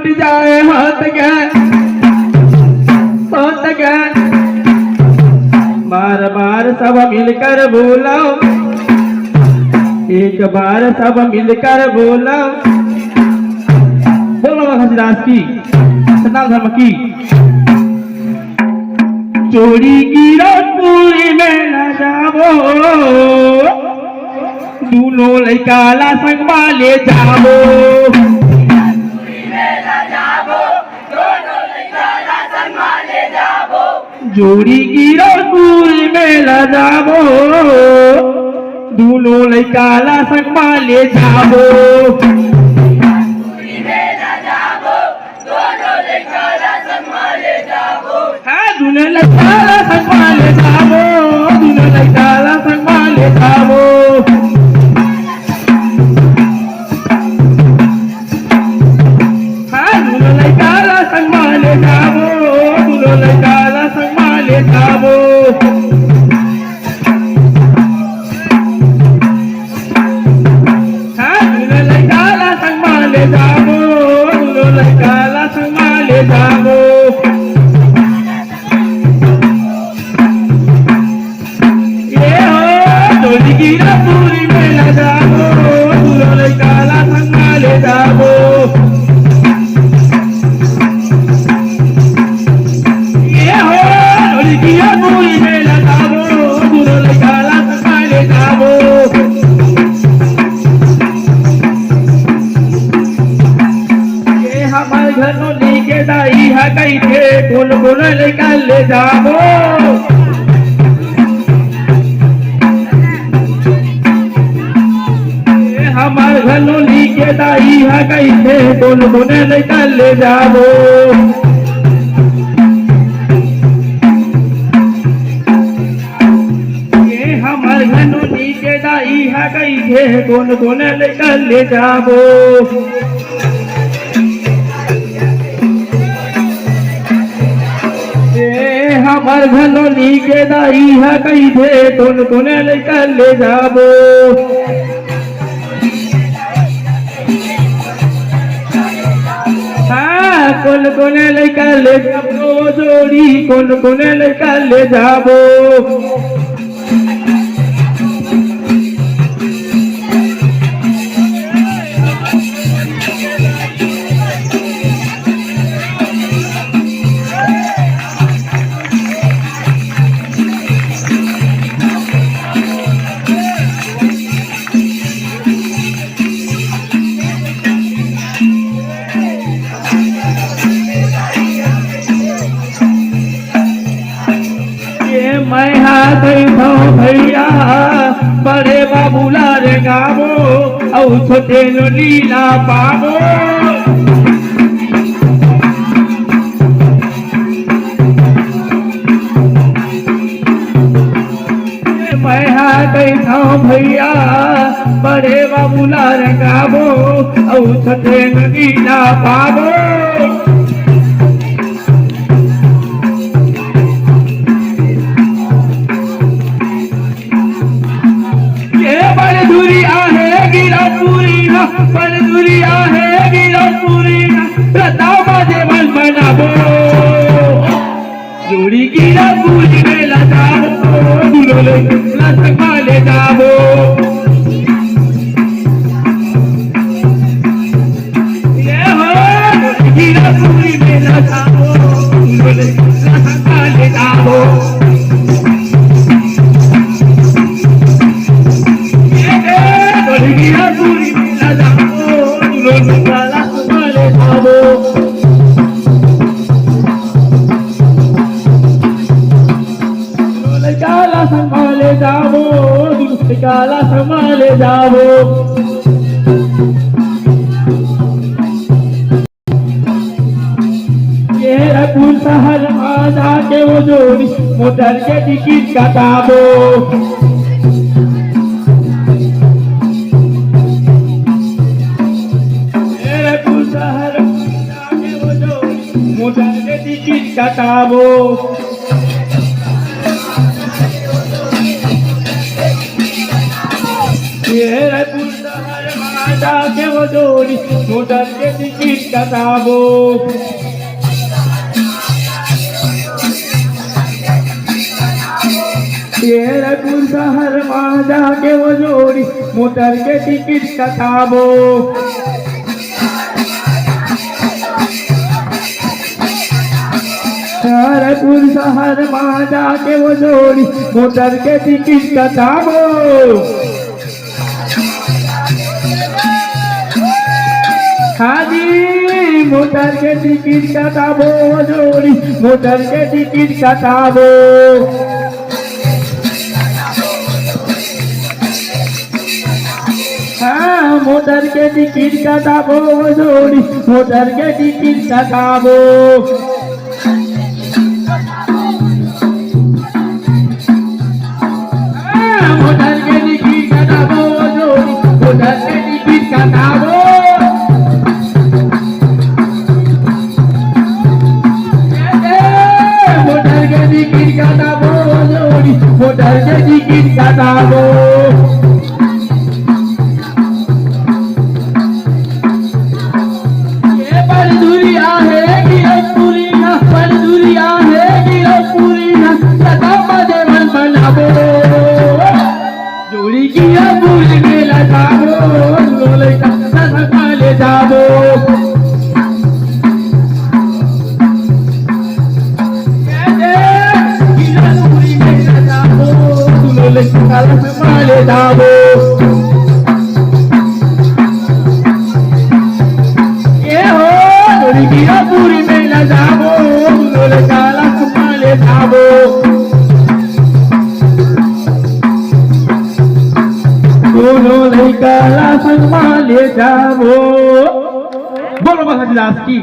टूट जाए हाथ गए बार बार सब मिलकर बोलो एक बार सब मिलकर बोलो बोलो घसीदास की सनातन धर्म की। चोरी की पूरी में न जाबो दूनो लइकाला संगमा ले जाबो जोड़ी गिरपुर में ल जाबो दूनो लइकाला संगमा ले जाबो हाँ दूनो लइकाला संगमा ले जाबो दूनो लइकाला संगमा ले जाबो हाँ दूनो लइकाला संगमा ले जाबो दूनो लइकाला संगमा ले जाबो हाँ दूनो लइकाला संगमा ले जाबो दूनो लइकाला संगमा ले जाबो ये हो चोरी गिरपुर में ल जाबो दूनो लइकाला संगमा ले जाबो घरों लेके दाई है कई थे कौन कौन लेकर ले जाबो हमारे घरों लेके दाई है कई थे कौन कौन लेकर ले जाबो ये हमारे घरों लेके दाई है कई थे कौन कौन लेकर ले जाबो हमार घनो नीके दाई है कई थे कौन कौन लेकर ले जाबो हाँ कौन कौन लेकर ले जाबो जोड़ी कौन कौन लेकर ले जाबो मैं हाथ भैया बड़े बाबूला रे गाबो और छोटे लीला पाबो मैं हाथ भैया बड़े बाबूला रे गाबो और छोटे लीला पाबो दुरिया है गिरपुरी प्रताप देवल बनाबो जोड़ी गिरपुरी में ल जाबो दूनो लइकाला संगमा ले जाबो ये हो गिरपुरी में ल जाबो दूनो लइकाला संगमा ले जाबो गिरपुरी में ल जाबो दूनो लइकाला संगमा ले जाबो लइकाला संगमा ले जाबो दूनो लइकाला संगमा ले जाबो ये रकुल शहर में जाके वो जोड़ी मोटर के टिकट कटाबो मोटर के टिकट कटाबो ये माझा केव जोडी मोटरचे तिकीट काटावो येरपुर शहर माझा केव जोडी मोटरचे तिकीट काटावो येरपुर शहर माझा केव जोडी मोटरचे तिकीट काटावो हाजी मोटर के टिकट काटाबो जोड़ी मोटर के टिकट काटाबो हाँ मोटर के टिकट काटाबो जोड़ी मोटर के टिकट काटाबो हाँ मोटर के टिकट काटाबो जोड़ी मोटर के टिकट काटाबो मोटर के टिकट काटाबो जोड़ी मोटर के टिकट काटाबो ये बलदुरिया है गिरपुरी ना बलदुरिया है गिरपुरी ना सदा मजे मन बनाबो जोड़ी गिरपुरी में लगाबो लोले का सदा ले जाबो काला में माले दाबो ये हो जोड़ी गिरपुरी में न जाबो लोले काला में माले दाबो लोले काला में माले दाबो बोलो महाराज की